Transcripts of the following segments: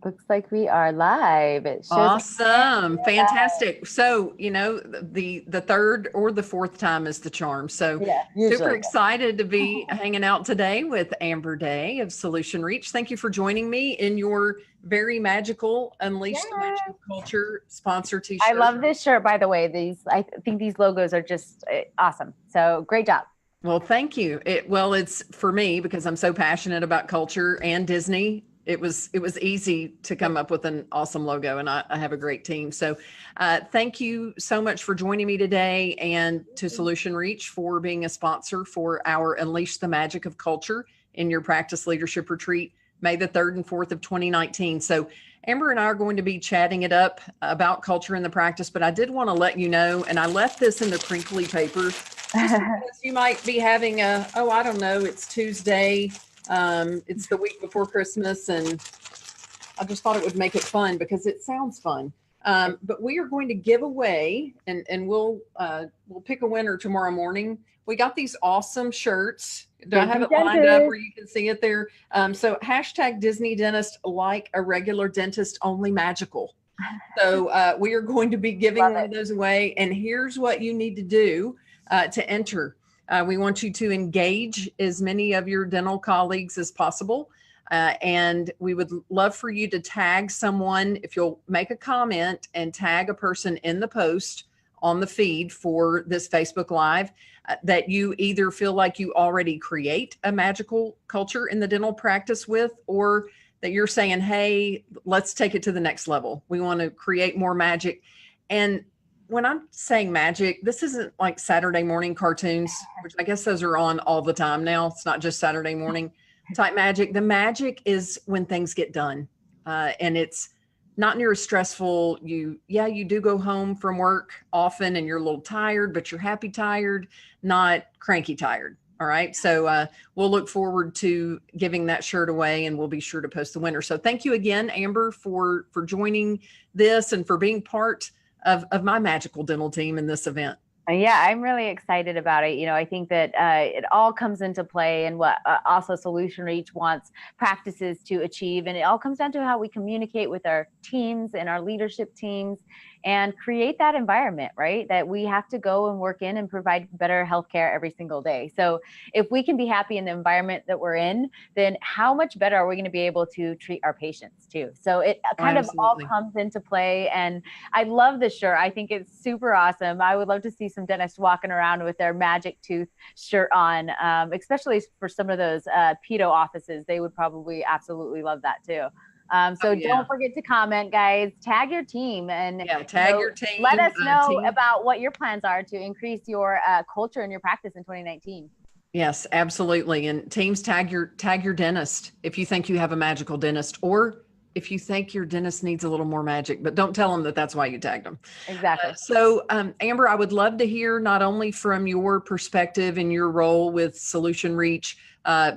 Looks like we are live. It shows up. Awesome. Fantastic. So, the third or the fourth time is the charm. So Yeah, super usually. excited to be hanging out today with Amber Day of SolutionReach. Thank you for joining me in your very magical Unleash the Magic Yeah. of Culture sponsor I t-shirt. love this shirt, by the way. I think these logos are just awesome. So great job. Well, thank you. It's for me because I'm so passionate about culture and Disney. It was easy to come up with an awesome logo, and I have a great team. So, thank you so much for joining me today, and to Solution Reach for being a sponsor for our Unleash the Magic of Culture in Your Practice Leadership Retreat, May the 3rd and 4th of 2019. So, Amber and I are going to be chatting it up about culture in the practice, but I did want to let you know, and I left this in the crinkly paper just because you might be having I don't know, it's Tuesday. It's the week before Christmas, and I just thought it would make it fun because it sounds fun. But we are going to give away, and we'll pick a winner tomorrow morning. We got these awesome shirts. Do I have it lined up where you can see it there? So hashtag Disney Dentist, like a regular dentist, only magical. So we are going to be giving one of those away. And here's what you need to do to enter. We want you to engage as many of your dental colleagues as possible. And we would love for you to tag someone. If you'll make a comment and tag a person in the post on the feed for this Facebook Live, that you either feel like you already create a magical culture in the dental practice with, or that you're saying, hey, let's take it to the next level. We want to create more magic. And when I'm saying magic, this isn't like Saturday morning cartoons, which I guess those are on all the time now. It's not just Saturday morning type magic. The magic is when things get done, and it's not near as stressful. You do go home from work often and you're a little tired, but you're happy tired, not cranky tired. All right. So we'll look forward to giving that shirt away, and we'll be sure to post the winner. So thank you again, Amber, for joining this and for being part of my magical dental team in this event. Yeah, I'm really excited about it. I think that it all comes into play, and what also Solution Reach wants practices to achieve. And it all comes down to how we communicate with our teams and our leadership teams and create that environment, right? That we have to go and work in and provide better healthcare every single day. So if we can be happy in the environment that we're in, then how much better are we going to be able to treat our patients too? So it kind of all comes into play. And I love this shirt. I think it's super awesome. I would love to see some dentists walking around with their magic tooth shirt on, especially for some of those pedo offices. They would probably absolutely love that too. Don't forget to comment, guys. Tag your team and tag your team. Let us know about what your plans are to increase your culture in your practice in 2019. Yes, absolutely. And teams, tag your dentist if you think you have a magical dentist, or if you think your dentist needs a little more magic, but don't tell them that that's why you tagged them. Exactly. Amber, I would love to hear not only from your perspective and your role with Solution Reach,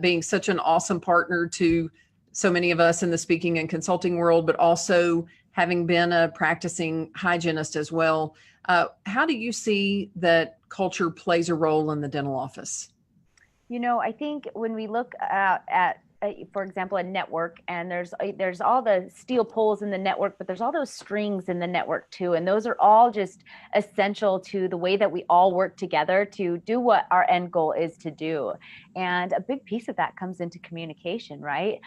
being such an awesome partner to so many of us in the speaking and consulting world, but also having been a practicing hygienist as well. How do you see that culture plays a role in the dental office? I think when we look at for example, a network, and there's all the steel poles in the network, but there's all those strings in the network too. And those are all just essential to the way that we all work together to do what our end goal is to do. And a big piece of that comes into communication, right?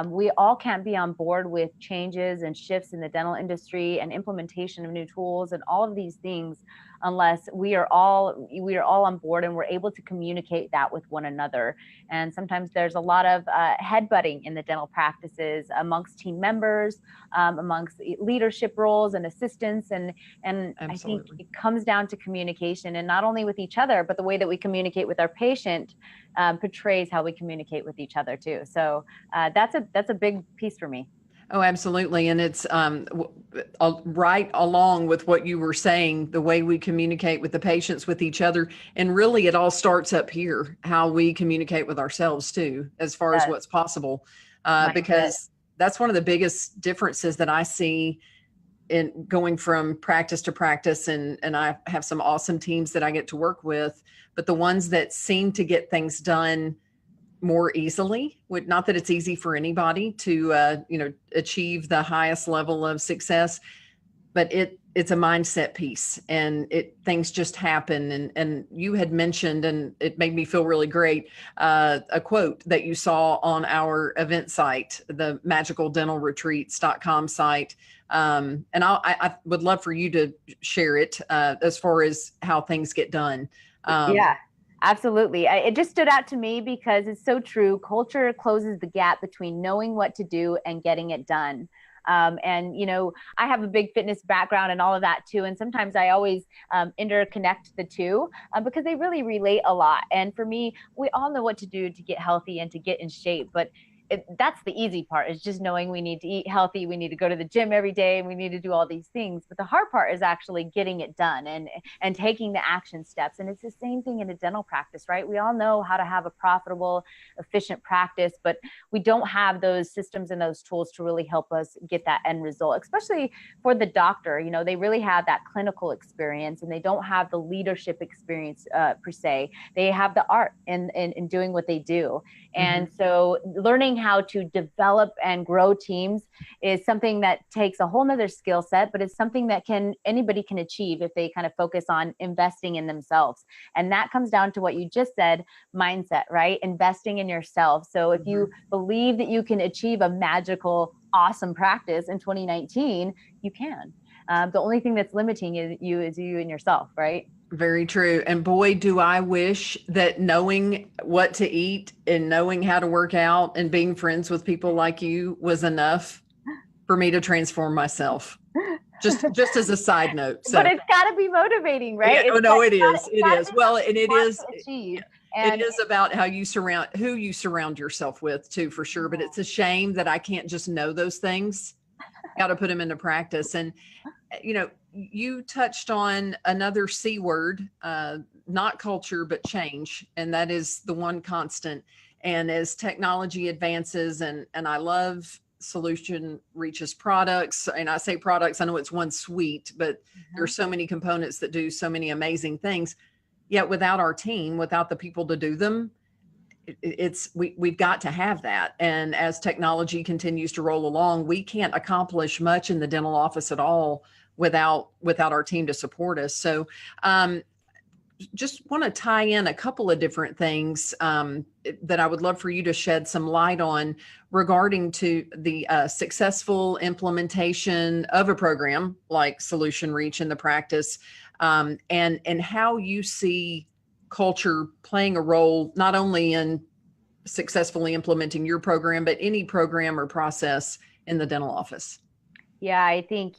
We all can't be on board with changes and shifts in the dental industry and implementation of new tools and all of these things unless we are all on board and we're able to communicate that with one another. And sometimes there's a lot of headbutting in the dental practices amongst team members, amongst leadership roles and assistants. And I think it comes down to communication, and not only with each other, but the way that we communicate with our patient portrays how we communicate with each other too. So that's a big piece for me. Oh, absolutely. And it's right along with what you were saying, the way we communicate with the patients, with each other. And really, it all starts up here, how we communicate with ourselves too, as far as what's possible. Because that's one of the biggest differences that I see in going from practice to practice. And I have some awesome teams that I get to work with, but the ones that seem to get things done more easily. Not that it's easy for anybody to, achieve the highest level of success, but it's a mindset piece, and things just happen. And you had mentioned, and it made me feel really great, a quote that you saw on our event site, the magicaldentalretreats.com site. And I would love for you to share it as far as how things get done. Yeah, absolutely. It just stood out to me because it's so true. Culture closes the gap between knowing what to do and getting it done. And, I have a big fitness background and all of that too. And sometimes I always interconnect the two because they really relate a lot. And for me, we all know what to do to get healthy and to get in shape, but that's the easy part, is just knowing we need to eat healthy. We need to go to the gym every day, and we need to do all these things. But the hard part is actually getting it done and taking the action steps. And it's the same thing in a dental practice, right? We all know how to have a profitable, efficient practice, but we don't have those systems and those tools to really help us get that end result, especially for the doctor. They really have that clinical experience, and they don't have the leadership experience per se. They have the art in doing what they do. And so learning how to develop and grow teams is something that takes a whole nother skill set, but it's something that anybody can achieve if they kind of focus on investing in themselves. And that comes down to what you just said, mindset, right? Investing in yourself. So if you believe that you can achieve a magical, awesome practice in 2019, you can. The only thing that's limiting you is you and yourself, right? Very true. And boy, do I wish that knowing what to eat and knowing how to work out and being friends with people like you was enough for me to transform myself. Just as a side note. So, but it's got to be motivating, right? Yeah, it is. It is. Well, and it is. And it is about who you surround yourself with too, for sure. But it's a shame that I can't just know those things. Got to put them into practice. And, you touched on another C word, not culture, but change. And that is the one constant. And as technology advances, and I love SolutionReach's products, and I say products, I know it's one suite, but there's so many components that do so many amazing things. Yet without our team, without the people to do them, we've got to have that. And as technology continues to roll along, we can't accomplish much in the dental office at all without our team to support us. So just want to tie in a couple of different things that I would love for you to shed some light on regarding to the successful implementation of a program like SolutionReach in the practice, and how you see culture playing a role, not only in successfully implementing your program, but any program or process in the dental office. Yeah, I think,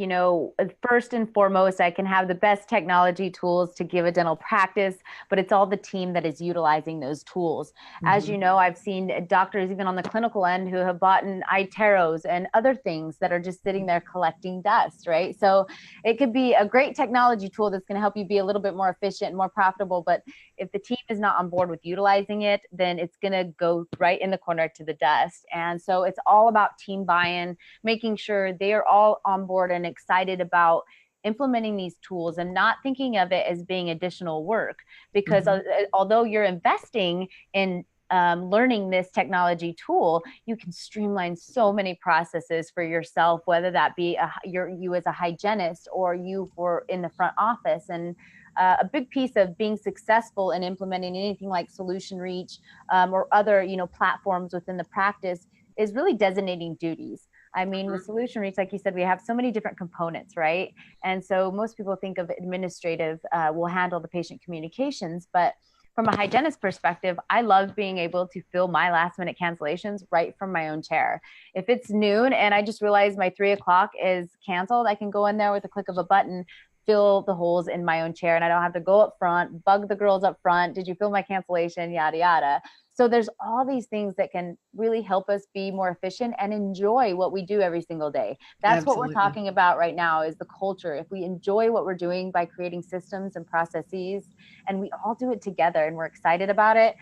first and foremost, I can have the best technology tools to give a dental practice, but it's all the team that is utilizing those tools. As you know, I've seen doctors, even on the clinical end, who have bought iTeros and other things that are just sitting there collecting dust, right? So it could be a great technology tool that's going to help you be a little bit more efficient and more profitable. But if the team is not on board with utilizing it, then it's going to go right in the corner to the dust. And so it's all about team buy-in, making sure they are all on board and excited about implementing these tools and not thinking of it as being additional work, because although you're investing in learning this technology tool, you can streamline so many processes for yourself, whether that be you as a hygienist or you for in the front office. And a big piece of being successful in implementing anything like SolutionReach or other platforms within the practice is really designating duties. I mean, with SolutionReach, like you said, we have so many different components, right? And so most people think of administrative will handle the patient communications, but from a hygienist perspective, I love being able to fill my last minute cancellations right from my own chair. If it's noon and I just realized my 3:00 is canceled, I can go in there with a click of a button, fill the holes in my own chair, and I don't have to go up front, bug the girls up front. Did you fill my cancellation? Yada, yada. So there's all these things that can really help us be more efficient and enjoy what we do every single day. That's Absolutely. what we're talking about right now, is the culture. If we enjoy what we're doing by creating systems and processes, and we all do it together and we're excited about it,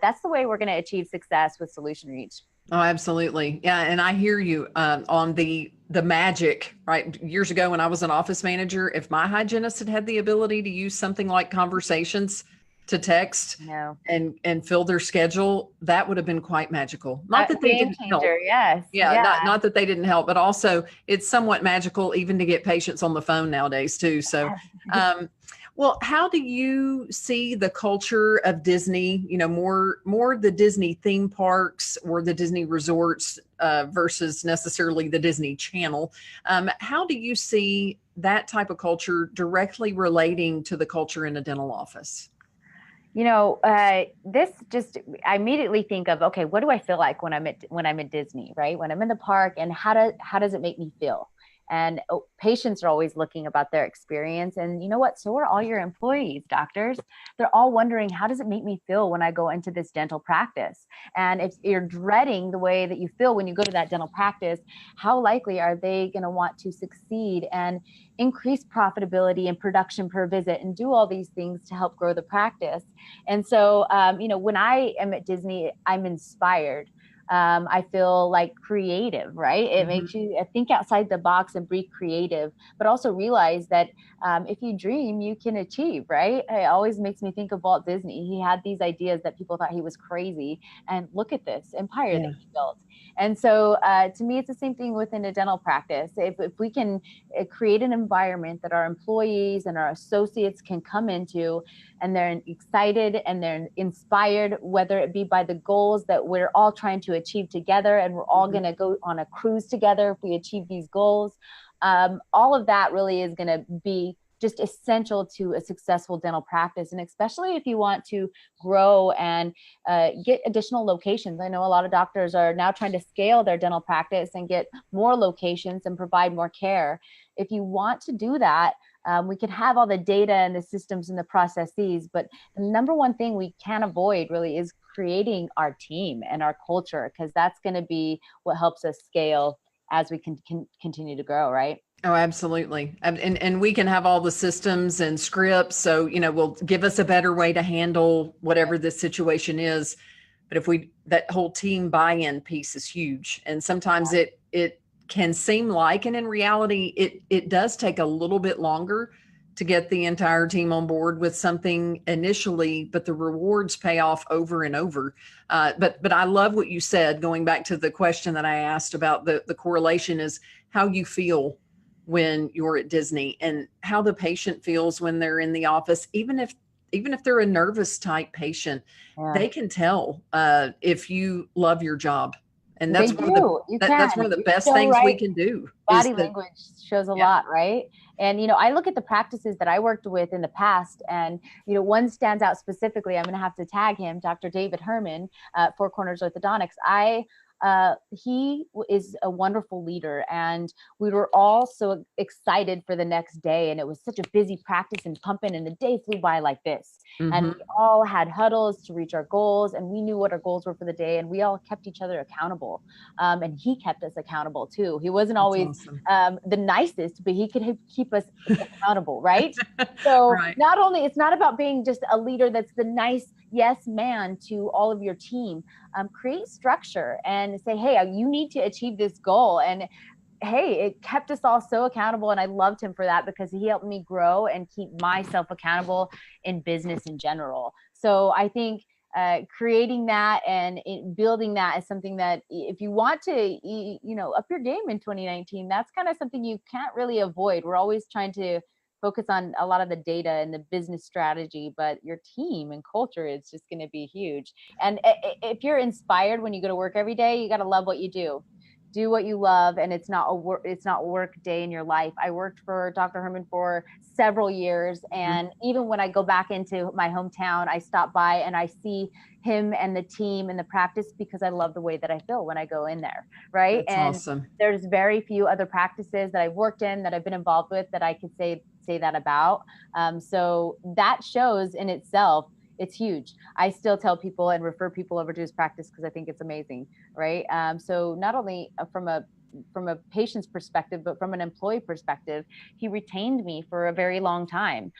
that's the way we're going to achieve success with SolutionReach. Oh, absolutely. Yeah. And I hear you on the magic, right? Years ago when I was an office manager, if my hygienist had the ability to use something like conversations to text No. and fill their schedule, that would have been quite magical. Not that they Game didn't help. changer. Yes. Yeah, Yeah. not that they didn't help, but also it's somewhat magical even to get patients on the phone nowadays too. So, well, how do you see the culture of Disney? You know, more the Disney theme parks or the Disney resorts versus necessarily the Disney Channel. How do you see that type of culture directly relating to the culture in a dental office? You know, this just I immediately think of, okay, what do I feel like when I'm at Disney, right? When I'm in the park, and how does it make me feel? And patients are always looking about their experience, and you know what? So are all your employees, doctors. They're all wondering, how does it make me feel when I go into this dental practice? And if you're dreading the way that you feel when you go to that dental practice, how likely are they going to want to succeed and increase profitability and production per visit and do all these things to help grow the practice? And so, you know, when I am at Disney, I'm inspired. I feel like creative, right? It makes you think outside the box and be creative, but also realize that if you dream, you can achieve, right? It always makes me think of Walt Disney. He had these ideas that people thought he was crazy. And look at this empire that he built. And so to me, it's the same thing within a dental practice. If we can create an environment that our employees and our associates can come into, and they're excited and they're inspired, whether it be by the goals that we're all trying to achieve together, and we're all going to go on a cruise together if we achieve these goals. All of that really is going to be just essential to a successful dental practice. And especially if you want to grow and get additional locations. I know a lot of doctors are now trying to scale their dental practice and get more locations and provide more care. If you want to do that, we can have all the data and the systems and the processes, but the number one thing we can't avoid really is creating our team and our culture, because that's going to be what helps us scale as we can continue to grow, right? Oh, absolutely. And we can have all the systems and scripts. So, you know, will give us a better way to handle whatever the situation is. But if that whole team buy-in piece is huge. And sometimes it can seem like, and in reality, it does take a little bit longer to get the entire team on board with something initially, but the rewards pay off over and over. But I love what you said, going back to the question that I asked about the correlation is how you feel when you're at Disney and how the patient feels when they're in the office. Even if they're a nervous type patient, they can tell if you love your job. And that's one of the best things we can do. Body language shows a lot, right? And, you know, I look at the practices that I worked with in the past, and, you know, one stands out specifically. I'm going to have to tag him, Dr. David Herman, Four Corners Orthodontics. He is a wonderful leader, and we were all so excited for the next day. And it was such a busy practice and pumping, and the day flew by like this. And we all had huddles to reach our goals, and we knew what our goals were for the day, and we all kept each other accountable. And he kept us accountable too. He wasn't always the nicest, but he could keep us accountable, right? So not only, it's not about being just a leader that's the nice yes man to all of your team. Create structure and say, hey, you need to achieve this goal. And hey, it kept us all so accountable. And I loved him for that, because he helped me grow and keep myself accountable in business in general. So I think creating that and building that is something that if you want to, you know, up your game in 2019, that's kind of something you can't really avoid. We're always trying to focus on a lot of the data and the business strategy, but your team and culture is just going to be huge. And if you're inspired when you go to work every day, you got to love what you do. Do what you love, and it's not work day in your life. I worked for Dr. Herman for several years, and even when I go back into my hometown, I stop by and I see him and the team and the practice, because I love the way that I feel when I go in there, right? That's awesome. There's very few other practices that I've worked in, that I've been involved with, that I could say that about. So that shows in itself. It's huge. I still tell people and refer people over to his practice because I think it's amazing, right? So not only from a patient's perspective, but from an employee perspective, he retained me for a very long time.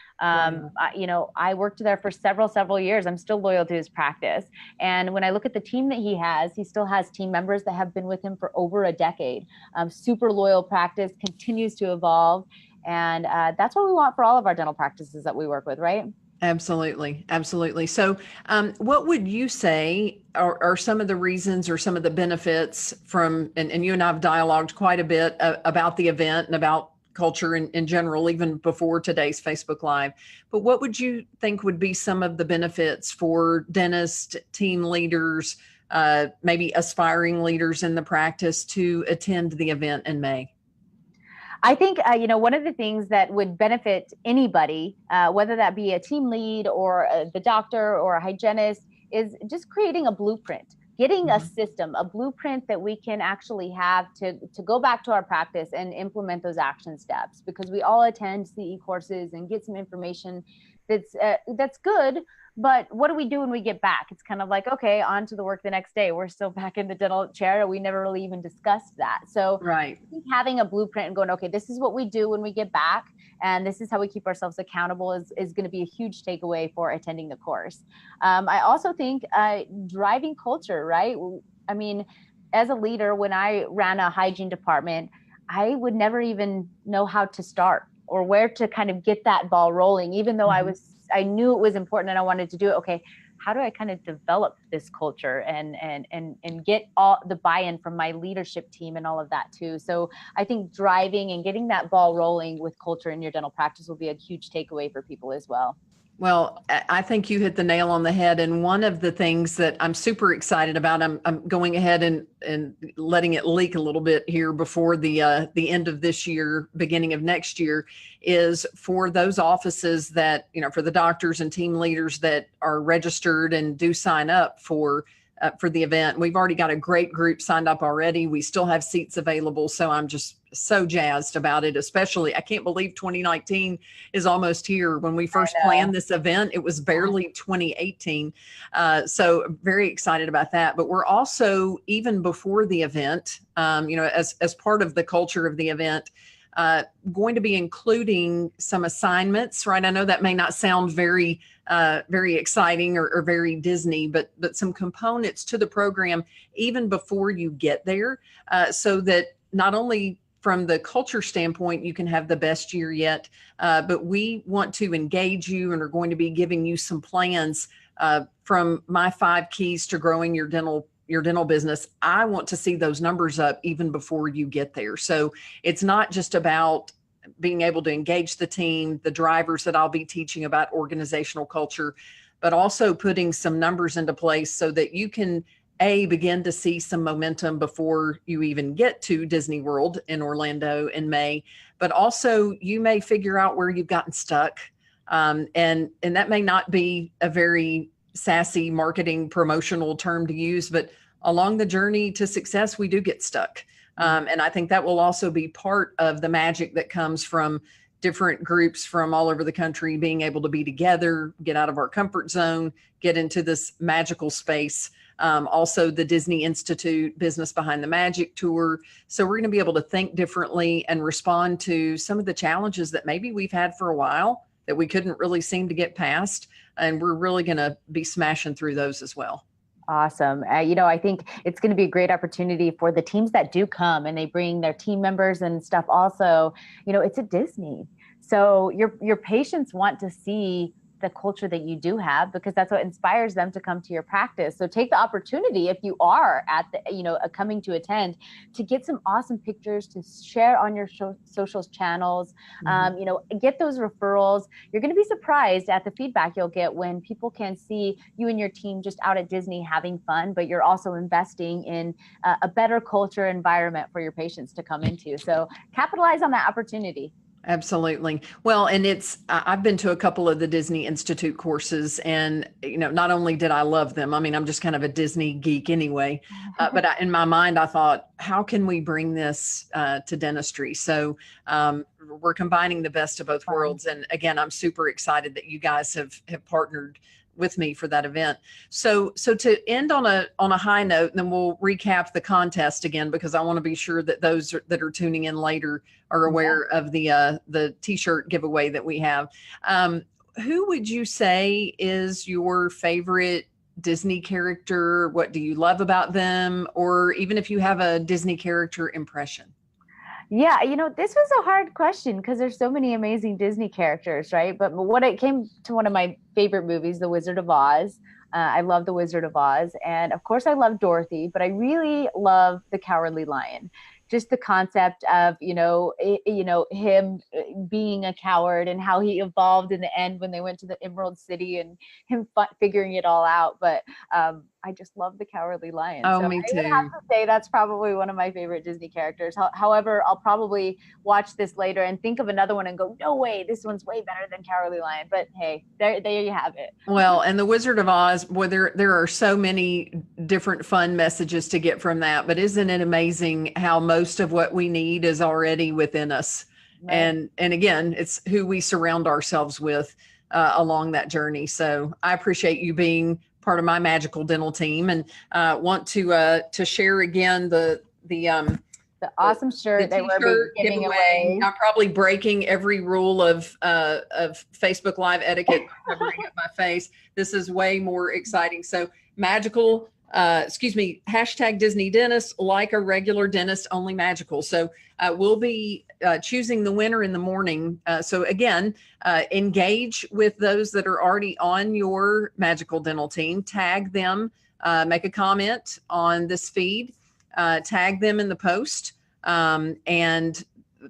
You know, I worked there for several years. I'm still loyal to his practice. And when I look at the team that he still has team members that have been with him for over a decade. Super loyal practice, continues to evolve. And that's what we want for all of our dental practices that we work with, right? Absolutely. Absolutely. So, what would you say are some of the reasons or some of the benefits from, and you and I have dialogued quite a bit about the event and about culture in general, even before today's Facebook Live. But what would you think would be some of the benefits for dentists, team leaders, maybe aspiring leaders in the practice to attend the event in May? I think, one of the things that would benefit anybody, whether that be a team lead or the doctor or a hygienist, is just creating a blueprint, getting a Mhm. system, a blueprint that we can actually have to go back to our practice and implement those action steps, because we all attend CE courses and get some information that's good. But what do we do when we get back? It's kind of like, okay, on to the work the next day. We're still back in the dental chair. We never really even discussed that. So Right. I think having a blueprint and going, okay, this is what we do when we get back, and this is how we keep ourselves accountable is going to be a huge takeaway for attending the course. I also think driving culture, right? I mean, as a leader, when I ran a hygiene department, I would never even know how to start or where to kind of get that ball rolling, even though Mhm. I knew it was important and I wanted to do it. Okay, how do I kind of develop this culture and get all the buy-in from my leadership team and all of that too. So I think driving and getting that ball rolling with culture in your dental practice will be a huge takeaway for people as well. Well, I think you hit the nail on the head. And one of the things that I'm super excited about, I'm going ahead and letting it leak a little bit here before the end of this year, beginning of next year, is for those offices that, for the doctors and team leaders that are registered and do sign up for the event. We've already got a great group signed up already. We still have seats available. So I'm just so jazzed about it, especially I can't believe 2019 is almost here. When we first I know. planned this event, it was barely 2018. So very excited about that. But we're also, even before the event, as part of the culture of the event, going to be including some assignments, right? I know that may not sound very exciting or very Disney, but some components to the program even before you get there, so that not only from the culture standpoint, you can have the best year yet, but we want to engage you and are going to be giving you some plans from my 5 keys to growing your dental business. I want to see those numbers up even before you get there. So it's not just about being able to engage the team, the drivers that I'll be teaching about organizational culture, but also putting some numbers into place so that you can begin to see some momentum before you even get to Disney World in Orlando in May, but also you may figure out where you've gotten stuck. And that may not be a very sassy marketing promotional term to use, but along the journey to success, we do get stuck. And I think that will also be part of the magic that comes from different groups from all over the country being able to be together, get out of our comfort zone, get into this magical space. Also, the Disney Institute Business Behind the Magic tour. So we're going to be able to think differently and respond to some of the challenges that maybe we've had for a while that we couldn't really seem to get past. And we're really going to be smashing through those as well. Awesome. I think it's going to be a great opportunity for the teams that do come and they bring their team members and stuff. Also, it's a Disney. So your patients want to see the culture that you do have, because that's what inspires them to come to your practice. So take the opportunity, if you are at the, coming to attend, to get some awesome pictures to share on your socials channels. Get those referrals. You're going to be surprised at the feedback you'll get when people can see you and your team just out at Disney having fun, but you're also investing in a better culture environment for your patients to come into. So capitalize on that opportunity. Absolutely. Well, and I've been to a couple of the Disney Institute courses, and, not only did I love them, I mean, I'm just kind of a Disney geek anyway, but in my mind, I thought, how can we bring this to dentistry? So we're combining the best of both worlds. And again, I'm super excited that you guys have partnered with me for that event. So to end on a high note, and then we'll recap the contest again, because I want to be sure that those that are tuning in later are aware of the t-shirt giveaway that we have. Who would you say is your favorite Disney character? What do you love about them? Or even if you have a Disney character impression? Yeah, this was a hard question because there's so many amazing Disney characters, right? But when it came to one of my favorite movies, The Wizard of Oz, I love The Wizard of Oz, and of course I love Dorothy, but I really love the Cowardly Lion. Just the concept of, him being a coward and how he evolved in the end when they went to the Emerald City and him figuring it all out. But I just love the Cowardly Lion. Oh, So me I would have too. to say that's probably one of my favorite Disney characters. However, I'll probably watch this later and think of another one and go, no way, this one's way better than Cowardly Lion. But hey, there you have it. Well, and the Wizard of Oz, boy, there are so many different fun messages to get from that. But isn't it amazing how most of what we need is already within us? Right. And again, it's who we surround ourselves with along that journey. So I appreciate you being part of my magical dental team, and want to share again The the, awesome the shirt that we're t-shirt giving giveaway. away. I'm probably breaking every rule of Facebook Live etiquette by covering up my face. This is way more exciting. So magical, excuse me, hashtag Disney dentist, like a regular dentist, only magical. So we'll be choosing the winner in the morning. So again, engage with those that are already on your magical dental team, tag them, make a comment on this feed, tag them in the post, and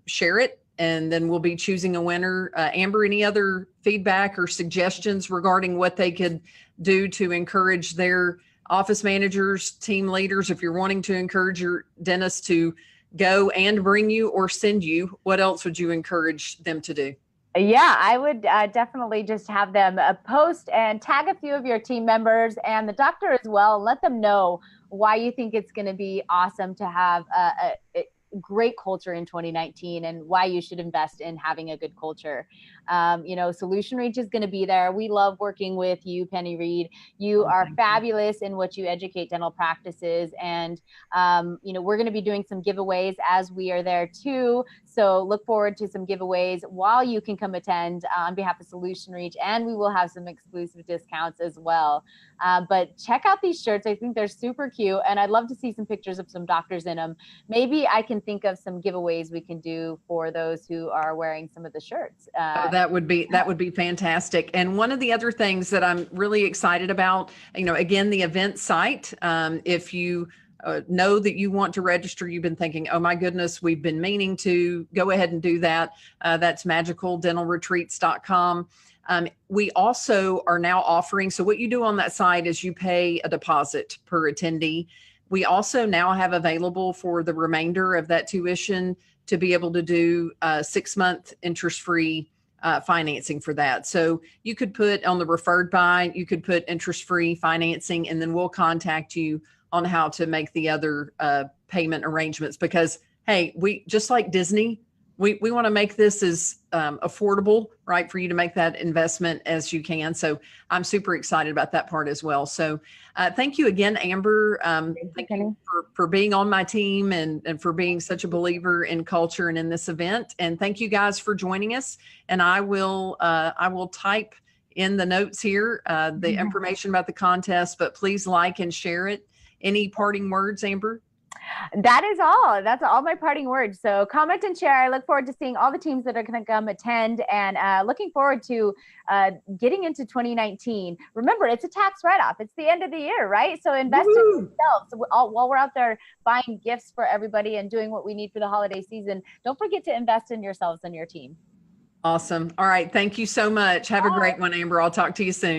share it. And then we'll be choosing a winner. Amber, any other feedback or suggestions regarding what they could do to encourage their office managers, team leaders, if you're wanting to encourage your dentist to go and bring you or send you, what else would you encourage them to do? Yeah, I would definitely just have them post and tag a few of your team members and the doctor as well. Let them know why you think it's going to be awesome to have a great culture in 2019 and why you should invest in having a good culture. SolutionReach is going to be there. We love working with you, Penny Reed. You Oh, are thank you. fabulous in what you educate dental practices. And, we're going to be doing some giveaways as we are there too. So look forward to some giveaways while you can come attend on behalf of SolutionReach. And we will have some exclusive discounts as well. But check out these shirts. I think they're super cute. And I'd love to see some pictures of some doctors in them. Maybe I can think of some giveaways we can do for those who are wearing some of the shirts. Oh, that would be fantastic. And one of the other things that I'm really excited about, again, the event site. If you know that you want to register, you've been thinking, oh my goodness, we've been meaning to go ahead and do that. That's magicaldentalretreats.com. We also are now offering, so what you do on that site is you pay a deposit per attendee. We also now have available for the remainder of that tuition to be able to do 6-month interest-free financing for that. So you could put on the referred by, you could put interest-free financing, and then we'll contact you on how to make the other payment arrangements. Because, hey, we just like Disney, we want to make this as affordable, right, for you to make that investment as you can. So I'm super excited about that part as well. So thank you again, Amber. Thank you for being on my team and for being such a believer in culture and in this event. And thank you guys for joining us. And I will type in the notes here the information about the contest, but please like and share it. Any parting words, Amber? That is all. That's all my parting words. So comment and share. I look forward to seeing all the teams that are going to come attend, and looking forward to getting into 2019. Remember, it's a tax write-off. It's the end of the year, right? So invest in yourself. So while we're out there buying gifts for everybody and doing what we need for the holiday season, don't forget to invest in yourselves and your team. Awesome. All right. Thank you so much. Have a great one, Amber. I'll talk to you soon.